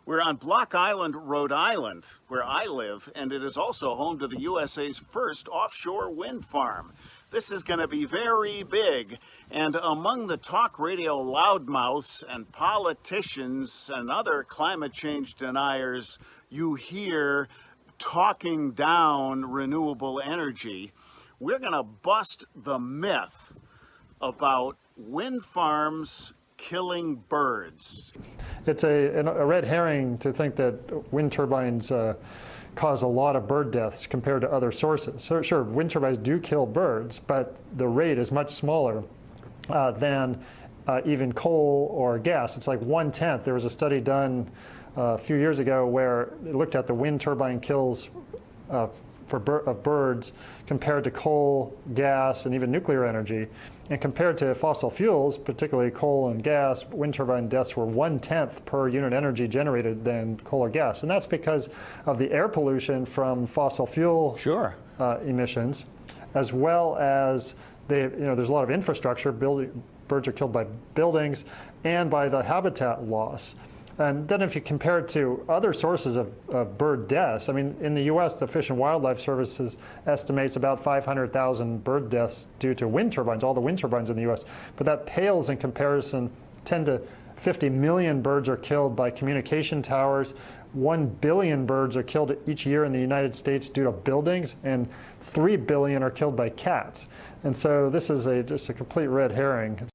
We're on Block Island, Rhode Island, where I live, and it is also home to the USA's first offshore wind farm. This is going to be very big, and among the talk radio loudmouths and politicians and other climate change deniers, you hear talking down renewable energy. We're going to bust the myth about wind farms killing birds. It's a red herring to think that wind turbines cause a lot of bird deaths compared to other sources. So sure, wind turbines do kill birds, but the rate is much smaller than even coal or gas. It's like 1/10. There was a study done a few years ago where it looked at the wind turbine kills of birds compared to coal, gas, and even nuclear energy. And compared to fossil fuels, particularly coal and gas, wind turbine deaths were 1/10 per unit energy generated than coal or gas. And that's because of the air pollution from fossil fuel emissions, as well as there's a lot of infrastructure. Birds are killed by buildings and by the habitat loss. And then if you compare it to other sources of bird deaths, I mean, in the U.S., the Fish and Wildlife Services estimates about 500,000 bird deaths due to wind turbines, all the wind turbines in the U.S. But that pales in comparison. 10 to 50 million birds are killed by communication towers. 1 billion birds are killed each year in the United States due to buildings, and 3 billion are killed by cats. And so this is just a complete red herring.